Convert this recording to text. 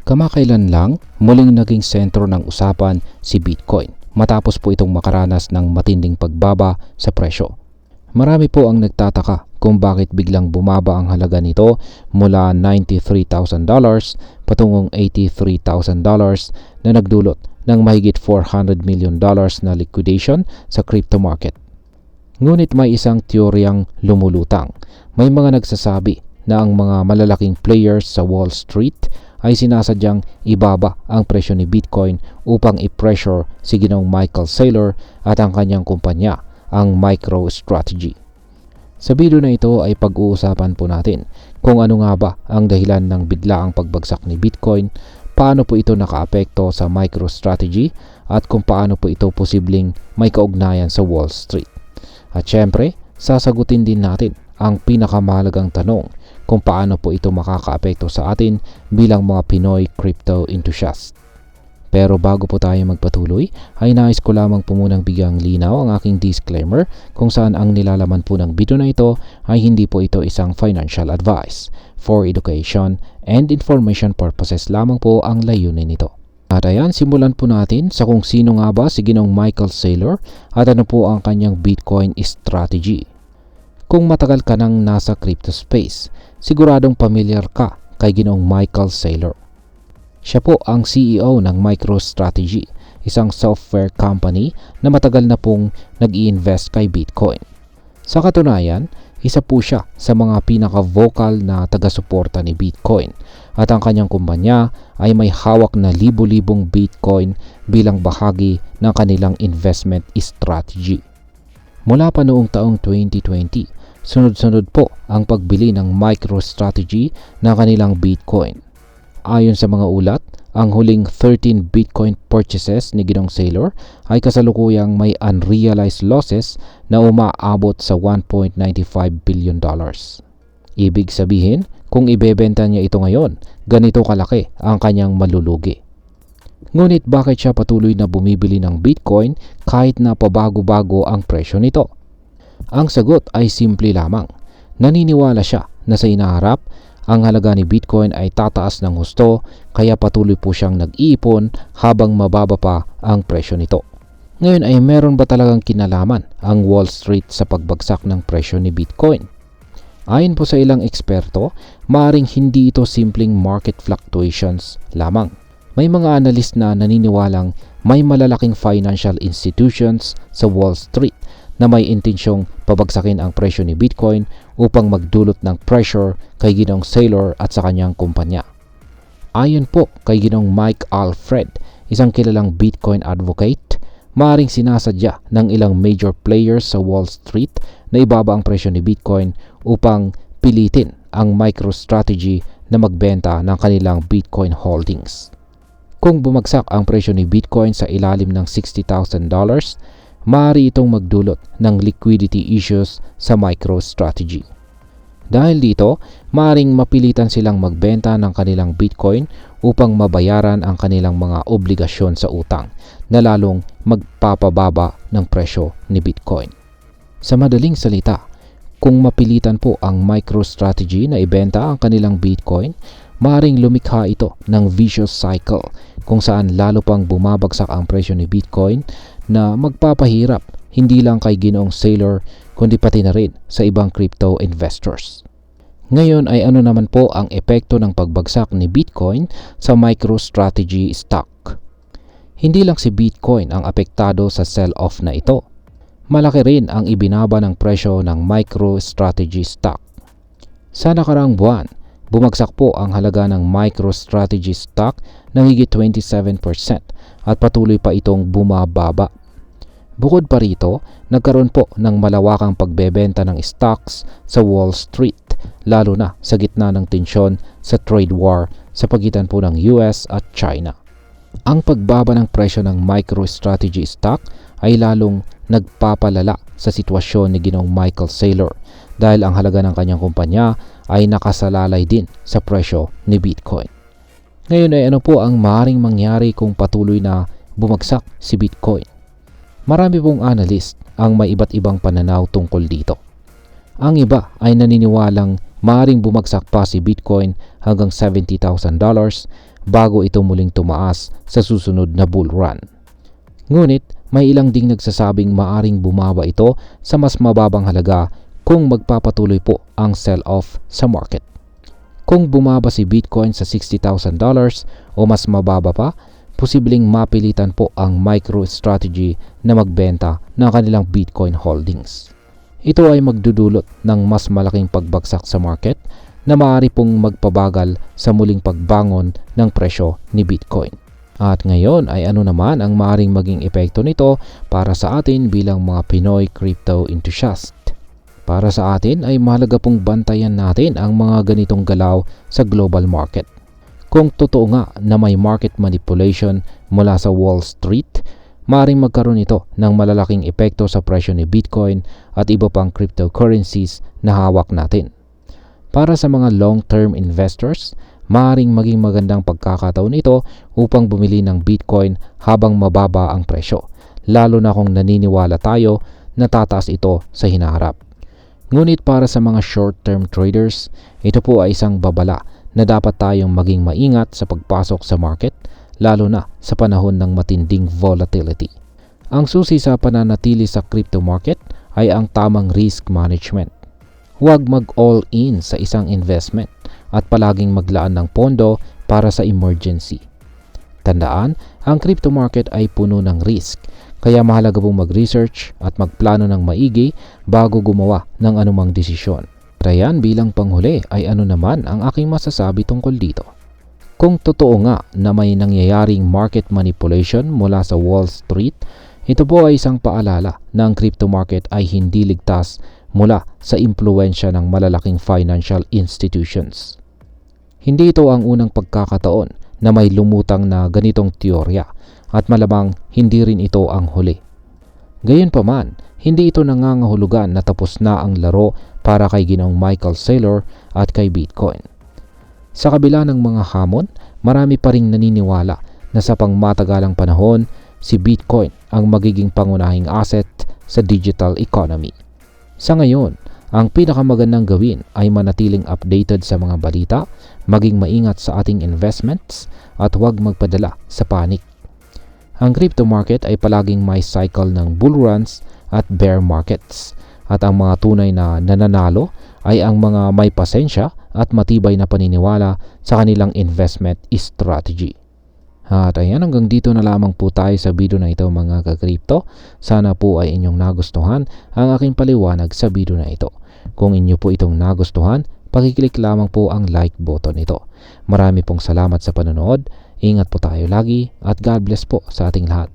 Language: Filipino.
Kamakailan lang, muling naging sentro ng usapan si Bitcoin matapos po itong makaranas ng matinding pagbaba sa presyo. Marami po ang nagtataka kung bakit biglang bumaba ang halaga nito mula $93,000 patungong $83,000 na nagdulot ng mahigit $400 million na liquidation sa crypto market. Ngunit may isang teoryang lumulutang. May mga nagsasabi na ang mga malalaking players sa Wall Street ay sinasadyang ibaba ang presyo ni Bitcoin upang i-pressure si Ginoong Michael Saylor at ang kanyang kumpanya, ang MicroStrategy. Sa video na ito ay pag-uusapan po natin kung ano nga ba ang dahilan ng biglaang pagbagsak ni Bitcoin, paano po ito nakaapekto sa MicroStrategy at kung paano po ito posibleng may kaugnayan sa Wall Street. At syempre, sasagutin din natin ang pinakamahalagang tanong kung paano po ito makakaapekto sa atin bilang mga Pinoy crypto enthusiast. Pero bago po tayo magpatuloy, ay nais ko lamang po munang bigyang linaw ang aking disclaimer kung saan ang nilalaman po ng video na ito ay hindi po ito isang financial advice. For education and information purposes lamang po ang layunin nito. At ayan, simulan po natin sa kung sino nga ba si Ginoong Michael Saylor at ano po ang kanyang Bitcoin strategy. Kung matagal ka nang nasa crypto space, siguradong pamilyar ka kay Ginoong Michael Saylor. Siya po ang CEO ng MicroStrategy, isang software company na matagal na pong nag-i-invest kay Bitcoin. Sa katunayan, isa po siya sa mga pinaka-vocal na taga-suporta ni Bitcoin at ang kanyang kumpanya ay may hawak na libo-libong Bitcoin bilang bahagi ng kanilang investment strategy. Mula pa noong taong 2020, sunod-sunod po ang pagbili ng MicroStrategy ng kanilang Bitcoin. Ayon sa mga ulat, ang huling 13 Bitcoin purchases ni Ginoong Saylor ay kasalukuyang may unrealized losses na umaabot sa $1.95 billion. Ibig sabihin, kung ibebenta niya ito ngayon, ganito kalaki ang kanyang malulugi. Ngunit bakit siya patuloy na bumibili ng Bitcoin kahit na pabago-bago ang presyo nito? Ang sagot ay simple lamang. Naniniwala siya na sa inaharap, ang halaga ni Bitcoin ay tataas ng husto kaya patuloy po siyang nag-iipon habang mababa pa ang presyo nito. Ngayon ay meron ba talagang kinalaman ang Wall Street sa pagbagsak ng presyo ni Bitcoin? Ayon po sa ilang eksperto, maaaring hindi ito simpleng market fluctuations lamang. May mga analyst na naniniwalang may malalaking financial institutions sa Wall Street na may intensyong pabagsakin ang presyo ni Bitcoin upang magdulot ng pressure kay Ginoong Saylor at sa kanyang kumpanya. Ayon po kay Ginoong Mike Alfred, isang kilalang Bitcoin advocate, maaaring sinasadya ng ilang major players sa Wall Street na ibaba ang presyo ni Bitcoin upang pilitin ang MicroStrategy na magbenta ng kanilang Bitcoin holdings. Kung bumagsak ang presyo ni Bitcoin sa ilalim ng $60,000, maaari itong magdulot ng liquidity issues sa MicroStrategy. Dahil dito, maaaring mapilitan silang magbenta ng kanilang Bitcoin upang mabayaran ang kanilang mga obligasyon sa utang na lalong magpapababa ng presyo ni Bitcoin. Sa madaling salita, kung mapilitan po ang MicroStrategy na ibenta ang kanilang Bitcoin, maaaring lumikha ito ng vicious cycle kung saan lalo pang bumabagsak ang presyo ni Bitcoin na magpapahirap hindi lang kay Ginoong Saylor kundi pati na rin sa ibang crypto investors. Ngayon ay ano naman po ang epekto ng pagbagsak ni Bitcoin sa MicroStrategy stock? Hindi lang si Bitcoin ang apektado sa sell-off na ito. Malaki rin ang ibinaba ng presyo ng MicroStrategy stock. Sa nakaraang buwan, bumagsak po ang halaga ng MicroStrategy stock ng higit 27% at patuloy pa itong bumababa. Bukod pa rito, nagkaroon po ng malawakang pagbebenta ng stocks sa Wall Street, lalo na sa gitna ng tensyon sa trade war sa pagitan po ng US at China. Ang pagbaba ng presyo ng MicroStrategy stock ay lalong nagpapalala sa sitwasyon ni Ginoong Michael Saylor dahil ang halaga ng kanyang kumpanya ay nakasalalay din sa presyo ni Bitcoin. Ngayon ay ano po ang maaaring mangyari kung patuloy na bumagsak si Bitcoin? Marami pong analyst ang may iba't ibang pananaw tungkol dito. Ang iba ay naniniwalang maaaring bumagsak pa si Bitcoin hanggang $70,000 bago ito muling tumaas sa susunod na bull run. Ngunit may ilang ding nagsasabing maaring bumaba ito sa mas mababang halaga kung magpapatuloy po ang sell-off sa market. Kung bumaba si Bitcoin sa $60,000 o mas mababa pa, posibleng mapilitan po ang MicroStrategy na magbenta ng kanilang Bitcoin holdings. Ito ay magdudulot ng mas malaking pagbagsak sa market na maaari pong magpabagal sa muling pagbangon ng presyo ni Bitcoin. At ngayon ay ano naman ang maaaring maging epekto nito para sa atin bilang mga Pinoy crypto enthusiast? Para sa atin ay mahalaga pong bantayan natin ang mga ganitong galaw sa global market. Kung totoo nga na may market manipulation mula sa Wall Street, maaaring magkaroon ito ng malalaking epekto sa presyo ni Bitcoin at iba pang cryptocurrencies na hawak natin. Para sa mga long-term investors, maaaring maging magandang pagkakataon ito upang bumili ng Bitcoin habang mababa ang presyo, lalo na kung naniniwala tayo na tataas ito sa hinaharap. Ngunit para sa mga short-term traders, ito po ay isang babala na dapat tayong maging maingat sa pagpasok sa market, lalo na sa panahon ng matinding volatility. Ang susi sa pananatili sa crypto market ay ang tamang risk management. Huwag mag-all-in sa isang investment at palaging maglaan ng pondo para sa emergency. Tandaan, ang crypto market ay puno ng risk, kaya mahalaga pong mag-research at magplano ng maigi bago gumawa ng anumang desisyon. Rayan, bilang panghuli ay ano naman ang aking masasabi tungkol dito. Kung totoo nga na may nangyayaring market manipulation mula sa Wall Street, ito po ay isang paalala na ang crypto market ay hindi ligtas mula sa impluensya ng malalaking financial institutions. Hindi ito ang unang pagkakataon na may lumutang na ganitong teorya at malamang hindi rin ito ang huli. Gayunpaman, hindi ito nangangahulugan na tapos na ang laro para kay Ginoong Michael Saylor at kay Bitcoin. Sa kabila ng mga hamon, marami pa ring naniniwala na sa pangmatagalang panahon, si Bitcoin ang magiging pangunahing asset sa digital economy. Sa ngayon, ang pinakamagandang gawin ay manatiling updated sa mga balita, maging maingat sa ating investments at huwag magpadala sa panic. Ang crypto market ay palaging may cycle ng bull runs at bear markets. At ang mga tunay na nananalo ay ang mga may pasensya at matibay na paniniwala sa kanilang investment strategy. At ayan, hanggang dito na lamang po tayo sa video na ito mga ka-crypto. Sana po ay inyong nagustuhan ang aking paliwanag sa video na ito. Kung inyo po itong nagustuhan, pakiclick lamang po ang like button nito. Marami pong salamat sa panonood. Ingat po tayo lagi at God bless po sa ating lahat.